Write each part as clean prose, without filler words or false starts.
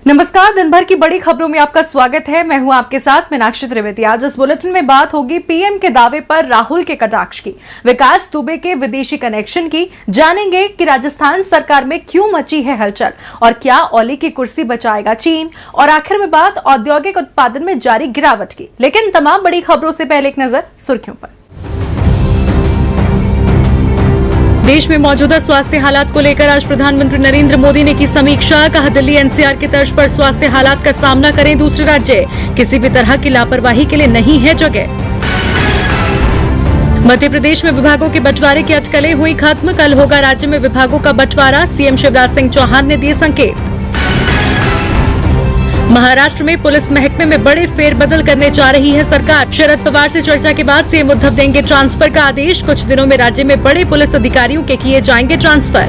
नमस्कार, दिन भर की बड़ी खबरों में आपका स्वागत है। मैं हूं आपके साथ मीनाक्षी त्रिवेदी। आज इस बुलेटिन में बात होगी पीएम के दावे पर राहुल के कटाक्ष की, विकास दुबे के विदेशी कनेक्शन की, जानेंगे कि राजस्थान सरकार में क्यों मची है हलचल और क्या ओली की कुर्सी बचाएगा चीन, और आखिर में बात औद्योगिक उत्पादन में जारी गिरावट की। लेकिन तमाम बड़ी खबरों से पहले एक नजर सुर्खियों पर। देश में मौजूदा स्वास्थ्य हालात को लेकर आज प्रधानमंत्री नरेंद्र मोदी ने की समीक्षा। कहा, दिल्ली एनसीआर की तर्ज पर स्वास्थ्य हालात का सामना करें दूसरे राज्य, किसी भी तरह की लापरवाही के लिए नहीं है जगह। मध्य प्रदेश में विभागों के बंटवारे की अटकलें हुई खत्म, कल होगा राज्य में विभागों का बंटवारा, सीएम शिवराज सिंह चौहान ने दिए संकेत। महाराष्ट्र में पुलिस महकमे में बड़े फेरबदल करने जा रही है सरकार। शरद पवार से चर्चा के बाद सीएम उद्धव देंगे ट्रांसफर का आदेश, कुछ दिनों में राज्य में बड़े पुलिस अधिकारियों के किए जाएंगे ट्रांसफर।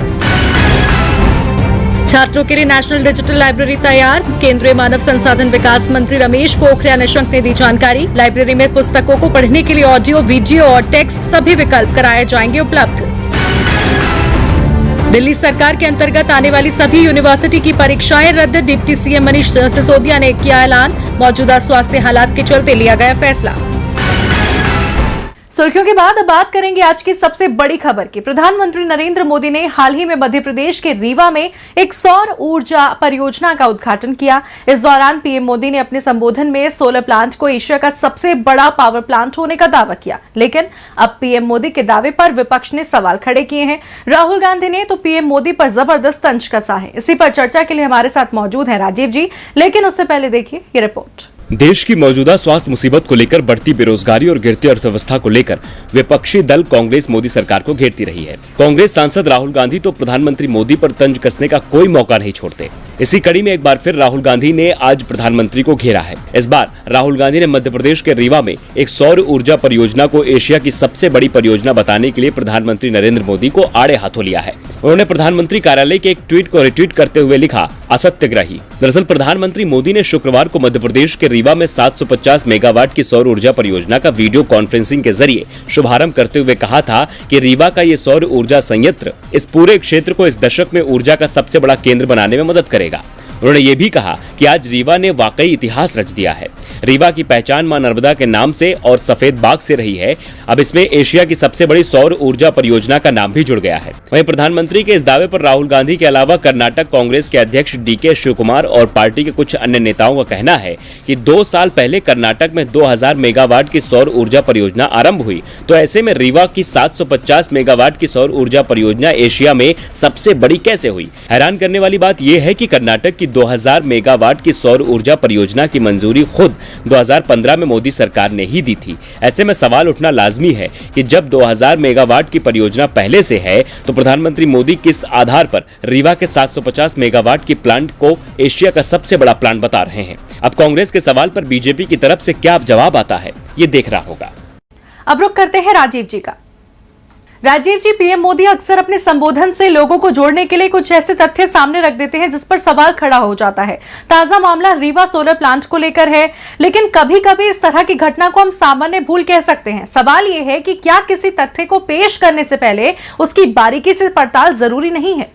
छात्रों के लिए नेशनल डिजिटल लाइब्रेरी तैयार, केंद्रीय मानव संसाधन विकास मंत्री रमेश पोखरियाल निशंक ने दी जानकारी। लाइब्रेरी में पुस्तकों को पढ़ने के लिए ऑडियो, वीडियो और टेक्स्ट सभी विकल्प कराए जाएंगे उपलब्ध। दिल्ली सरकार के अंतर्गत आने वाली सभी यूनिवर्सिटी की परीक्षाएं रद्द, डिप्टी सीएम मनीष सिसोदिया ने किया ऐलान। मौजूदा स्वास्थ्य हालात के चलते लिया गया फैसला। सुर्खियों के बाद अब बात करेंगे आज की सबसे बड़ी खबर की। प्रधानमंत्री नरेंद्र मोदी ने हाल ही में मध्य प्रदेश के रीवा में एक सौर ऊर्जा परियोजना का उद्घाटन किया। इस दौरान पीएम मोदी ने अपने संबोधन में सोलर प्लांट को एशिया का सबसे बड़ा पावर प्लांट होने का दावा किया। लेकिन अब पीएम मोदी के दावे पर विपक्ष ने सवाल खड़े किए हैं। राहुल गांधी ने तो पीएम मोदी पर जबरदस्त तंज कसा है। इसी पर चर्चा के लिए हमारे साथ मौजूद है राजीव जी, लेकिन उससे पहले देखिए ये रिपोर्ट। देश की मौजूदा स्वास्थ्य मुसीबत को लेकर बढ़ती बेरोजगारी और गिरती अर्थव्यवस्था को लेकर विपक्षी दल कांग्रेस मोदी सरकार को घेरती रही है। कांग्रेस सांसद राहुल गांधी तो प्रधानमंत्री मोदी पर तंज कसने का कोई मौका नहीं छोड़ते। इसी कड़ी में एक बार फिर राहुल गांधी ने आज प्रधानमंत्री को घेरा है। इस बार राहुल गांधी ने मध्य प्रदेश के रीवा में एक सौर ऊर्जा परियोजना को एशिया की सबसे बड़ी परियोजना बताने के लिए प्रधानमंत्री नरेंद्र मोदी को आड़े हाथों लिया है। उन्होंने प्रधानमंत्री कार्यालय के एक ट्वीट को रिट्वीट करते हुए लिखा, असत्यग्रही। दरअसल प्रधानमंत्री मोदी ने शुक्रवार को मध्य प्रदेश के रीवा में 750 मेगावाट की सौर ऊर्जा परियोजना का वीडियो कॉन्फ्रेंसिंग के जरिए शुभारंभ करते हुए कहा था कि रीवा का ये सौर ऊर्जा संयंत्र इस पूरे क्षेत्र को इस दशक में ऊर्जा का सबसे बड़ा केंद्र बनाने में मदद करेगा। उन्होंने ये भी कहा कि आज रीवा ने वाकई इतिहास रच दिया है। रीवा की पहचान मां नर्मदा के नाम से और सफेद बाग से रही है। अब इसमें एशिया की सबसे बड़ी सौर ऊर्जा परियोजना का नाम भी जुड़ गया है। वहीं प्रधानमंत्री के इस दावे पर राहुल गांधी के अलावा कर्नाटक कांग्रेस के अध्यक्ष डीके शिवकुमार और पार्टी के कुछ अन्य नेताओं का कहना है कि 2 साल पहले कर्नाटक में 2000 मेगावाट की सौर ऊर्जा परियोजना आरंभ हुई, तो ऐसे में रीवा की 750 मेगावाट की सौर ऊर्जा परियोजना एशिया में सबसे बड़ी कैसे हुई। हैरान करने वाली बात यह है कि कर्नाटक की 2000 मेगावाट की सौर ऊर्जा परियोजना की मंजूरी खुद 2015 में मोदी सरकार ने ही दी थी। ऐसे में सवाल उठना लाजमी है कि जब 2000 मेगावाट की परियोजना पहले से है, तो प्रधानमंत्री मोदी किस आधार पर रीवा के 750 मेगावाट की प्लांट को एशिया का सबसे बड़ा प्लांट बता रहे हैं। अब कांग्रेस के सवाल पर बीजेपी की तरफ से क्या जवाब आता है, ये देखना होगा। अब रुक करते हैं राजीव जी का। राजीव जी, पीएम मोदी अक्सर अपने संबोधन से लोगों को जोड़ने के लिए कुछ ऐसे तथ्य सामने रख देते हैं जिस पर सवाल खड़ा हो जाता है। ताजा मामला रीवा सोलर प्लांट को लेकर है, लेकिन कभी कभी इस तरह की घटना को हम सामान्य भूल कह सकते हैं। सवाल यह है कि क्या किसी तथ्य को पेश करने से पहले उसकी बारीकी से पड़ताल जरूरी नहीं है?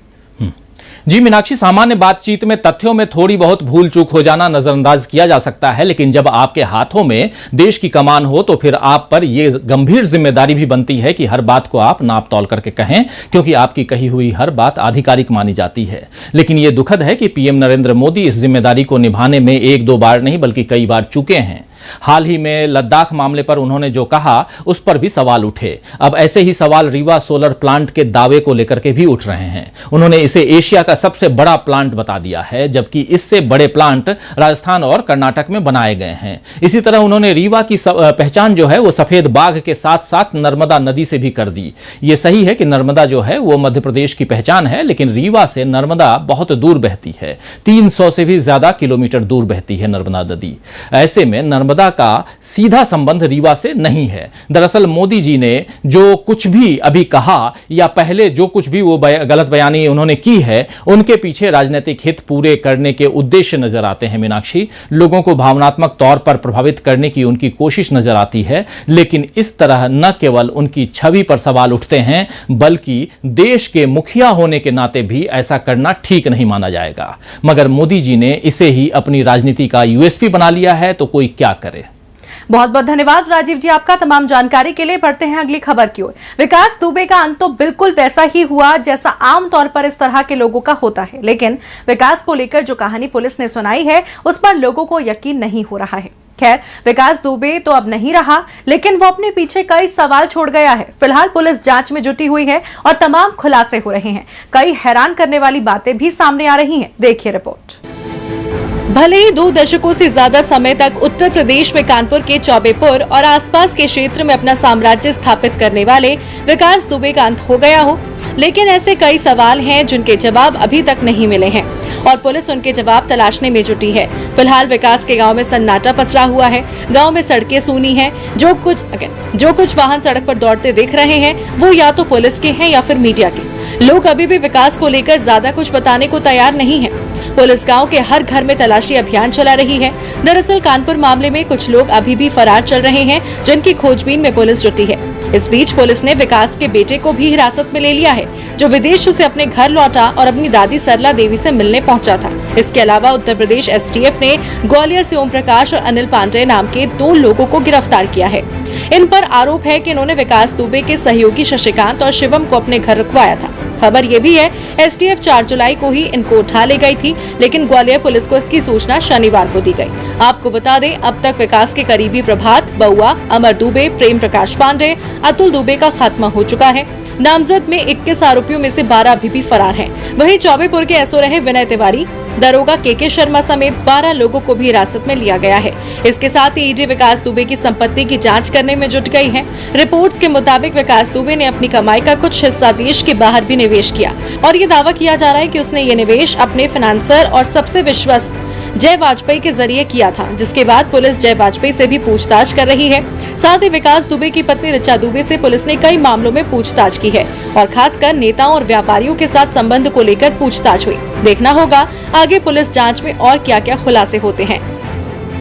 जी मीनाक्षी, सामान्य बातचीत में तथ्यों में थोड़ी बहुत भूल चूक हो जाना नजरअंदाज किया जा सकता है, लेकिन जब आपके हाथों में देश की कमान हो तो फिर आप पर यह गंभीर जिम्मेदारी भी बनती है कि हर बात को आप नाप तौल करके कहें, क्योंकि आपकी कही हुई हर बात आधिकारिक मानी जाती है। लेकिन यह दुखद है कि पीएम नरेंद्र मोदी इस जिम्मेदारी को निभाने में 1-2 बार नहीं बल्कि कई बार चूके हैं। हाल ही में लद्दाख मामले पर उन्होंने जो कहा उस पर भी सवाल उठे। अब ऐसे ही सवाल रीवा सोलर प्लांट के दावे को लेकर के भी उठ रहे हैं। उन्होंने इसे एशिया का सबसे बड़ा प्लांट बता दिया है, जबकि इससे बड़े प्लांट राजस्थान और कर्नाटक में बनाए गए हैं। इसी तरह उन्होंने रीवा की पहचान जो है वो सफेद बाघ के साथ साथ नर्मदा नदी से भी कर दी। ये सही है कि नर्मदा जो है वो मध्य प्रदेश की पहचान है, लेकिन रीवा से नर्मदा बहुत दूर बहती है। 300 से भी ज्यादा किलोमीटर दूर बहती है नर्मदा नदी। ऐसे में नर्मदा नर्मदा का सीधा संबंध रीवा से नहीं है। दरअसल मोदी जी ने जो कुछ भी अभी कहा या पहले जो कुछ भी वो गलत बयानी उन्होंने की है, उनके पीछे राजनीतिक हित पूरे करने के उद्देश्य नजर आते हैं। मीनाक्षी, लोगों को भावनात्मक तौर पर प्रभावित करने की उनकी कोशिश नजर आती है, लेकिन इस तरह न केवल उनकी छवि पर सवाल उठते हैं बल्कि देश के मुखिया होने के नाते भी ऐसा करना ठीक नहीं माना जाएगा। मगर मोदी जी ने इसे ही अपनी राजनीति का यूएसपी बना लिया है, तो कोई क्या करे। बहुत बहुत धन्यवाद राजीव जी आपका तमाम जानकारी के लिए। बढ़ते हैं अगली खबर की ओर। विकास दुबे का अंत तो बिल्कुल वैसा ही हुआ जैसा आमतौर पर इस तरह के लोगों का होता है, लेकिन विकास को लेकर जो कहानी पुलिस ने सुनाई है उस पर लोगों को यकीन नहीं हो रहा है। खैर, विकास दुबे तो अब नहीं रहा, लेकिन वो अपने पीछे कई सवाल छोड़ गया है। फिलहाल पुलिस जांच में जुटी हुई है और तमाम खुलासे हो रहे हैं। कई हैरान करने वाली बातें भी सामने आ रही हैं। देखिए रिपोर्ट। भले ही 2 दशकों से ज्यादा समय तक उत्तर प्रदेश में कानपुर के चौबेपुर और आसपास के क्षेत्र में अपना साम्राज्य स्थापित करने वाले विकास दुबे का अंत हो गया हो, लेकिन ऐसे कई सवाल हैं जिनके जवाब अभी तक नहीं मिले हैं और पुलिस उनके जवाब तलाशने में जुटी है। फिलहाल विकास के गांव में सन्नाटा पसरा हुआ है। गांव में सड़कें सूनी हैं। जो कुछ वाहन सड़क पर दौड़ते दिख रहे हैं वो या तो पुलिस के हैं या फिर मीडिया के। लोग अभी भी विकास को लेकर ज्यादा कुछ बताने को तैयार नहीं है। पुलिस गांव के हर घर में तलाशी अभियान चला रही है। दरअसल कानपुर मामले में कुछ लोग अभी भी फरार चल रहे हैं, जिनकी खोजबीन में पुलिस जुटी है। इस बीच पुलिस ने विकास के बेटे को भी हिरासत में ले लिया है, जो विदेश से अपने घर लौटा और अपनी दादी सरला देवी से मिलने पहुंचा था। इसके अलावा उत्तर प्रदेश एसटीएफ ने ग्वालियर से ओम प्रकाश और अनिल पांडे नाम के 2 लोगों को गिरफ्तार किया है। इन पर आरोप है कि इन्होंने विकास दुबे के सहयोगी शशिकांत और शिवम को अपने घर रुकवाया था। खबर ये भी है एसटीएफ 4 जुलाई को ही इनको उठा ले गई थी, लेकिन ग्वालियर पुलिस को इसकी सूचना शनिवार को दी गई। आपको बता दें, अब तक विकास के करीबी प्रभात बउआ, अमर दुबे, प्रेम प्रकाश पांडे, अतुल दुबे का खात्मा हो चुका है। नामजद में 21 आरोपियों में से 12 अभी भी फरार हैं। वहीं चौबेपुर के एसओ रहे विनय तिवारी, दरोगा के शर्मा समेत 12 लोगों को भी हिरासत में लिया गया है। इसके साथ ही ईडी विकास दुबे की संपत्ति की जांच करने में जुट गई है। रिपोर्ट्स के मुताबिक विकास दुबे ने अपनी कमाई का कुछ हिस्सा देश के बाहर भी निवेश किया और ये दावा किया जा रहा है कि उसने ये निवेश अपने फाइनेंसर और सबसे विश्वस्त जय वाजपेयी के जरिए किया था, जिसके बाद पुलिस जय वाजपेयी से भी पूछताछ कर रही है। साथ ही विकास दुबे की पत्नी ऋचा दुबे से पुलिस ने कई मामलों में पूछताछ की है और खासकर नेताओं और व्यापारियों के साथ संबंध को लेकर पूछताछ हुई। देखना होगा आगे पुलिस जांच में और क्या क्या खुलासे होते हैं।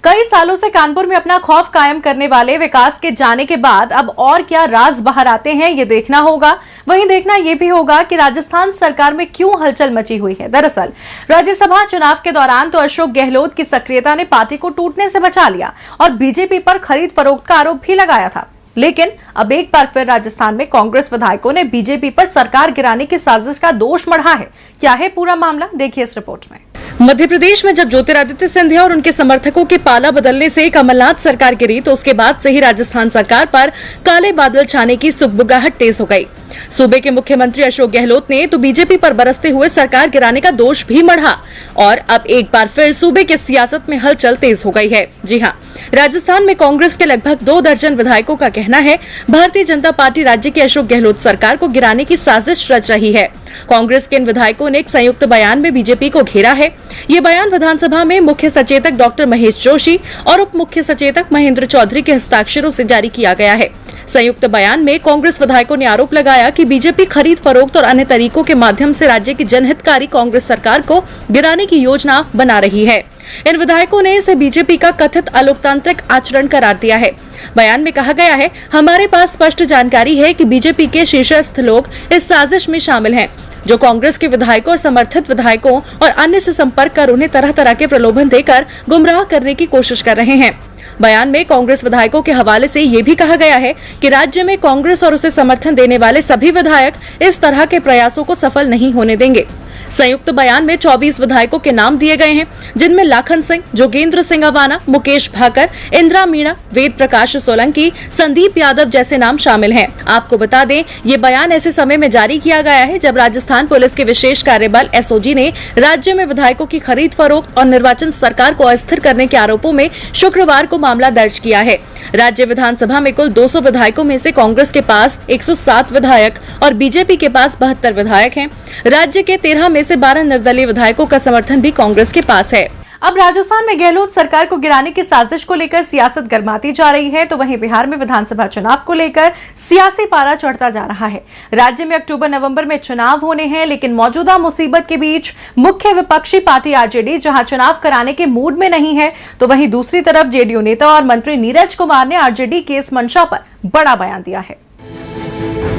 कई सालों से कानपुर में अपना खौफ कायम करने वाले विकास के जाने के बाद अब और क्या राज बाहर आते हैं, ये देखना होगा। वहीं देखना यह भी होगा कि राजस्थान सरकार में क्यों हलचल मची हुई है। दरअसल राज्यसभा चुनाव के दौरान तो अशोक गहलोत की सक्रियता ने पार्टी को टूटने से बचा लिया और बीजेपी पर खरीद फरोख्त का आरोप भी लगाया था, लेकिन अब एक बार फिर राजस्थान में कांग्रेस विधायकों ने बीजेपी पर सरकार गिराने की साजिश का दोष मढ़ा है। क्या है पूरा मामला, देखिए इस रिपोर्ट में। मध्य प्रदेश में जब ज्योतिरादित्य सिंधिया और उनके समर्थकों के पाला बदलने से कमलनाथ सरकार गिरी, तो उसके बाद से ही राजस्थान सरकार पर काले बादल छाने की सुगबुगाहट तेज हो गई। सूबे के मुख्यमंत्री अशोक गहलोत ने तो बीजेपी पर बरसते हुए सरकार गिराने का दोष भी मढ़ा और अब एक बार फिर सूबे के सियासत में हलचल तेज हो गई है। जी हां, राजस्थान में कांग्रेस के लगभग 2 दर्जन विधायकों का कहना है भारतीय जनता पार्टी राज्य की अशोक गहलोत सरकार को गिराने की साजिश रच रही है। कांग्रेस के इन विधायकों ने एक संयुक्त बयान में बीजेपी को घेरा है। ये बयान विधानसभा में मुख्य सचेतक डॉक्टर महेश जोशी और उप मुख्य सचेतक महेंद्र चौधरी के हस्ताक्षरों से जारी किया गया है। संयुक्त बयान में कांग्रेस विधायकों ने आरोप लगाया कि बीजेपी खरीद फरोख्त और अन्य तरीकों के माध्यम से राज्य की जनहितकारी कांग्रेस सरकार को गिराने की योजना बना रही है। इन विधायकों ने इसे बीजेपी का कथित अलोकतांत्रिक आचरण करार दिया है। बयान में कहा गया है, हमारे पास स्पष्ट जानकारी है कि बीजेपी के शीर्षस्थ लोग इस साजिश में शामिल हैं, जो कांग्रेस के विधायकों और समर्थित विधायकों और अन्य से संपर्क कर उन्हें तरह तरह के प्रलोभन देकर गुमराह करने की कोशिश कर रहे हैं। बयान में कांग्रेस विधायकों के हवाले से ये भी कहा गया है कि राज्य में कांग्रेस और उसे समर्थन देने वाले सभी विधायक इस तरह के प्रयासों को सफल नहीं होने देंगे। संयुक्त बयान में 24 विधायकों के नाम दिए गए हैं, जिनमें लाखन सिंह, जोगेंद्र सिंह अवाना, मुकेश भाकर, इंदिरा मीणा, वेद प्रकाश सोलंकी, संदीप यादव जैसे नाम शामिल हैं। आपको बता दें, ये बयान ऐसे समय में जारी किया गया है जब राजस्थान पुलिस के विशेष कार्यबल एसओजी ने राज्य में विधायकों की खरीद फरोख्त और निर्वाचन सरकार को अस्थिर करने के आरोपों में शुक्रवार को मामला दर्ज किया है। राज्य विधानसभा में कुल 200 विधायकों में से कांग्रेस के पास 107 विधायक और बीजेपी के पास 72 विधायक हैं। राज्य के 13 में से 12 निर्दलीय विधायकों का समर्थन भी कांग्रेस के पास है। अब राजस्थान में गहलोत सरकार को गिराने की साजिश को लेकर सियासत गर्माती जा रही है, तो वहीं बिहार में विधानसभा चुनाव को लेकर सियासी पारा चढ़ता जा रहा है। राज्य में अक्टूबर-नवंबर में चुनाव होने हैं, लेकिन मौजूदा मुसीबत के बीच मुख्य विपक्षी पार्टी आरजेडी जहां चुनाव कराने के मूड में नहीं है, तो वहीं दूसरी तरफ जेडीयू नेता और मंत्री नीरज कुमार ने आरजेडी की इस मंशा पर बड़ा बयान दिया है।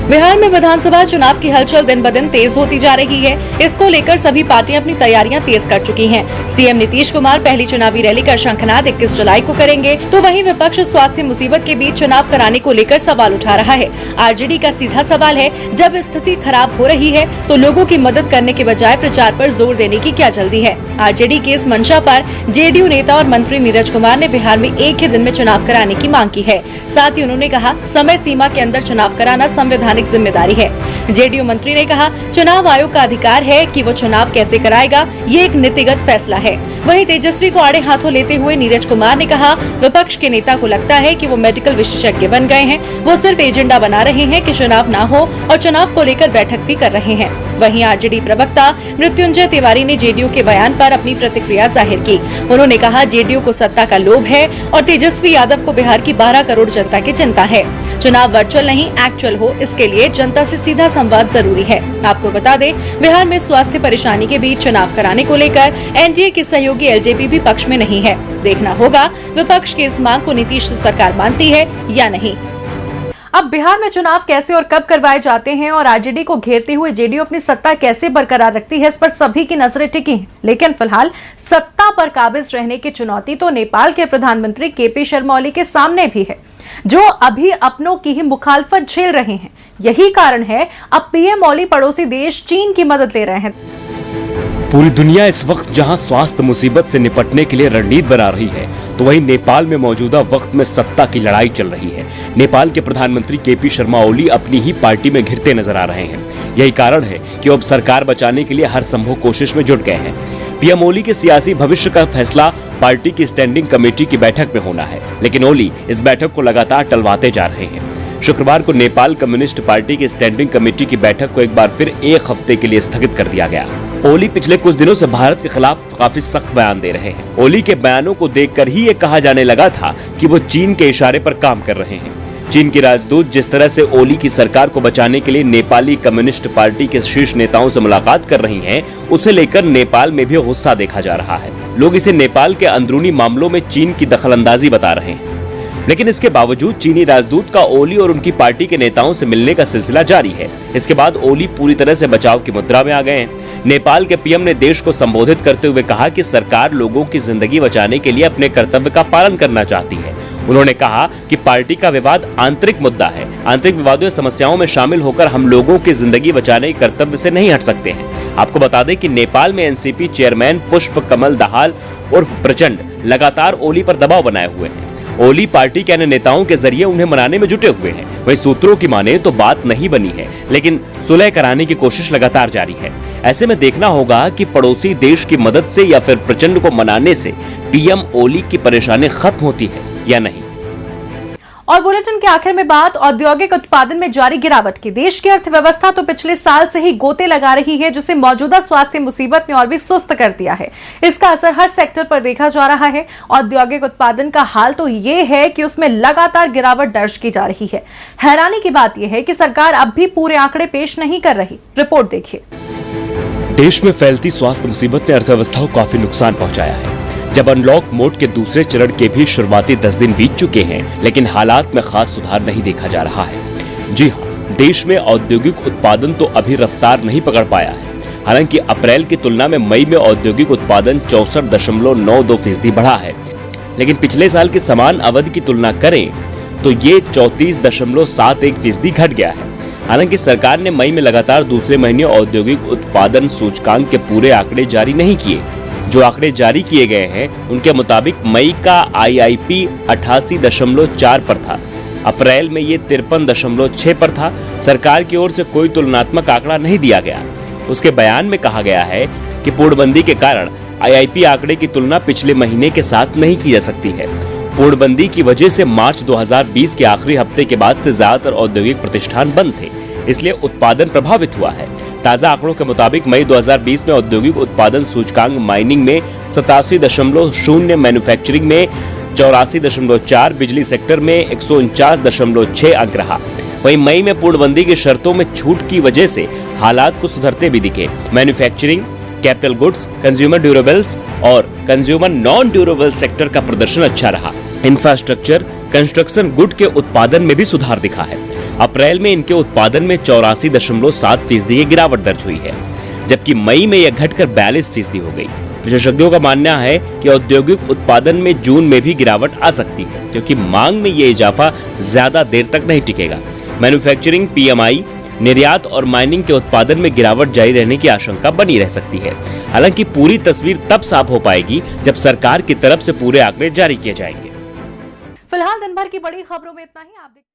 बिहार में विधानसभा चुनाव की हलचल दिन ब दिन तेज होती जा रही है। इसको लेकर सभी पार्टियां अपनी तैयारियां तेज कर चुकी हैं। सीएम नीतीश कुमार पहली चुनावी रैली का शंखनाद 21 जुलाई को करेंगे, तो वहीं विपक्ष स्वास्थ्य मुसीबत के बीच चुनाव कराने को लेकर सवाल उठा रहा है। आरजेडी का सीधा सवाल है, जब स्थिति खराब हो रही है तो लोगों की मदद करने के बजाय प्रचार पर जोर देने की क्या जल्दी है। आरजेडी की इस मंशा पर जेडीयू नेता और मंत्री नीरज कुमार ने बिहार में एक ही दिन में चुनाव कराने की मांग की है। साथ ही उन्होंने कहा, समय सीमा के अंदर चुनाव कराना संवैधानिक जिम्मेदारी है। जेडीयू मंत्री ने कहा, चुनाव आयोग का अधिकार है कि वो चुनाव कैसे कराएगा, ये एक नीतिगत फैसला है। वहीं तेजस्वी को आड़े हाथों लेते हुए नीरज कुमार ने कहा, विपक्ष के नेता को लगता है कि वो मेडिकल विशेषज्ञ बन गए हैं, वो सिर्फ एजेंडा बना रहे हैं कि चुनाव ना हो और चुनाव को लेकर बैठक भी कर रहे हैं। वहीं आरजेडी प्रवक्ता मृत्युंजय तिवारी ने जेडीयू के बयान पर अपनी प्रतिक्रिया जाहिर की। उन्होंने कहा, जेडीयू को सत्ता का लोभ है और तेजस्वी यादव को बिहार की 12 करोड़ जनता की चिंता है। चुनाव वर्चुअल नहीं एक्चुअल हो, इसके लिए जनता से सीधा संवाद जरूरी है। आपको बता दें, बिहार में स्वास्थ्य परेशानी के बीच चुनाव कराने को लेकर एनडीए की सहयोगी एलजेपी भी पक्ष में नहीं है। देखना होगा विपक्ष की इस मांग को नीतीश सरकार मानती है या नहीं। अब बिहार में चुनाव कैसे और कब करवाए जाते हैं और आरजेडी को घेरते हुए जेडीयू अपनी सत्ता कैसे बरकरार रखती है, इस पर सभी की नजरें टिकी हैं। लेकिन फिलहाल सत्ता पर काबिज रहने की चुनौती तो नेपाल के प्रधानमंत्री केपी शर्मा ओली के सामने भी है, जो अभी अपनों की ही मुखालफत झेल रहे हैं। यही कारण है अब पीएम ओली पड़ोसी देश चीन की मदद ले रहे हैं। पूरी दुनिया इस वक्त जहां स्वास्थ्य मुसीबत से निपटने के लिए रणनीति बना रही है, तो वहीं नेपाल में मौजूदा वक्त में सत्ता की लड़ाई चल रही है। नेपाल के प्रधानमंत्री केपी शर्मा ओली अपनी ही पार्टी में घिरते नजर आ रहे हैं। यही कारण है कि अब सरकार बचाने के लिए हर संभव कोशिश में जुट गए हैं। पीएम ओली के सियासी भविष्य का फैसला पार्टी की स्टैंडिंग कमेटी की बैठक में होना है, लेकिन ओली इस बैठक को लगातार टलवाते जा रहे हैं। शुक्रवार को नेपाल कम्युनिस्ट पार्टी की स्टैंडिंग कमेटी की बैठक को एक बार फिर एक हफ्ते के लिए स्थगित कर दिया गया। ओली पिछले कुछ दिनों से भारत के खिलाफ काफी सख्त बयान दे रहे हैं। ओली के बयानों को देखकर ही ये कहा जाने लगा था कि वो चीन के इशारे पर काम कर रहे हैं। चीन की राजदूत जिस तरह से ओली की सरकार को बचाने के लिए नेपाली कम्युनिस्ट पार्टी के शीर्ष नेताओं से मुलाकात कर रही हैं, उसे लेकर नेपाल में भी गुस्सा देखा जा रहा है। लोग इसे नेपाल के अंदरूनी मामलों में चीन की दखलंदाजी बता रहे हैं। लेकिन इसके बावजूद चीनी राजदूत का ओली और उनकी पार्टी के नेताओं से मिलने का सिलसिला जारी है। इसके बाद ओली पूरी तरह से बचाव की मुद्रा में आ गए हैं। नेपाल के पीएम ने देश को संबोधित करते हुए कहा कि सरकार लोगों की जिंदगी बचाने के लिए अपने कर्तव्य का पालन करना चाहती है। उन्होंने कहा कि पार्टी का विवाद आंतरिक मुद्दा है। आंतरिक विवादों या समस्याओं में शामिल होकर हम लोगों की जिंदगी बचाने के कर्तव्य से नहीं हट सकते हैं। आपको बता दें कि नेपाल में एनसीपी चेयरमैन पुष्प कमल दाहाल उर्फ प्रचंड लगातार ओली पर दबाव बनाए हुए हैं। ओली पार्टी के अन्य नेताओं के जरिए उन्हें मनाने में जुटे हुए हैं। वही सूत्रों की माने तो बात नहीं बनी है, लेकिन सुलह कराने की कोशिश लगातार जारी है। ऐसे में देखना होगा कि पड़ोसी देश की मदद से या फिर प्रचंड को मनाने से पीएम ओली की परेशानी खत्म होती है या नहीं। और बुलेटिन के आखिर में बात औद्योगिक उत्पादन में जारी गिरावट की। देश की अर्थव्यवस्था तो पिछले साल से ही गोते लगा रही है, जिसे मौजूदा स्वास्थ्य मुसीबत ने और भी सुस्त कर दिया है। इसका असर हर सेक्टर पर देखा जा रहा है। औद्योगिक उत्पादन का हाल तो ये है कि उसमें लगातार गिरावट दर्ज की जा रही है। हैरानी की बात यह है कि सरकार अब भी पूरे आंकड़े पेश नहीं कर रही। रिपोर्ट देखिए। देश में फैलती स्वास्थ्य मुसीबत ने अर्थव्यवस्था को काफी नुकसान पहुंचाया है। जब अनलॉक मोड के दूसरे चरण के भी शुरुआती 10 दिन बीत चुके हैं, लेकिन हालात में खास सुधार नहीं देखा जा रहा है। जी हां, देश में औद्योगिक उत्पादन तो अभी रफ्तार नहीं पकड़ पाया है। हालांकि अप्रैल की तुलना में मई में औद्योगिक उत्पादन 64.92% बढ़ा है, लेकिन पिछले साल की समान अवधि की तुलना करें तो ये 34.71% घट गया है। हालांकि सरकार ने मई में लगातार दूसरे महीने औद्योगिक उत्पादन सूचकांक के पूरे आंकड़े जारी नहीं किए। जो आंकड़े जारी किए गए हैं उनके मुताबिक मई का आईआईपी 88.4 पर था, अप्रैल में ये 53.6 पर था। सरकार की ओर से कोई तुलनात्मक आंकड़ा नहीं दिया गया। उसके बयान में कहा गया है कि पूर्णबंदी के कारण आईआईपी आंकड़े की तुलना पिछले महीने के साथ नहीं की जा सकती है। पूर्णबंदी की वजह से मार्च 2020 के आखिरी हफ्ते के बाद से ज्यादातर औद्योगिक प्रतिष्ठान बंद थे, इसलिए उत्पादन प्रभावित हुआ है। ताजा आंकड़ों के मुताबिक मई 2020 में औद्योगिक उत्पादन सूचकांक माइनिंग में 87.0, मैन्युफैक्चरिंग में 84.4, बिजली सेक्टर में 149.6 अंक रहा। वहीं मई में पूर्णबंदी की शर्तों में छूट की वजह से हालात को सुधरते भी दिखे। Manufacturing, capital goods, consumer durables और कंज्यूमर नॉन ड्यूरेबल सेक्टर का प्रदर्शन अच्छा रहा। इंफ्रास्ट्रक्चर, कंस्ट्रक्शन गुड के उत्पादन में भी सुधार दिखा है। अप्रैल में इनके उत्पादन में 84.7% की गिरावट दर्ज हुई है, जबकि मई में यह घटकर 42% हो गई। विशेषज्ञों का मानना है कि औद्योगिक उत्पादन में जून में भी गिरावट आ सकती है, क्योंकि मांग में ये इजाफा ज्यादा देर तक नहीं टिकेगा। मैन्युफैक्चरिंग, पीएमआई, निर्यात और माइनिंग के उत्पादन में गिरावट जारी रहने की आशंका बनी रह सकती है। हालांकि पूरी तस्वीर तब साफ हो पाएगी जब सरकार की तरफ से पूरे आंकड़े जारी किए जाएंगे। फिलहाल दिन भर की बड़ी खबरों में इतना ही। आप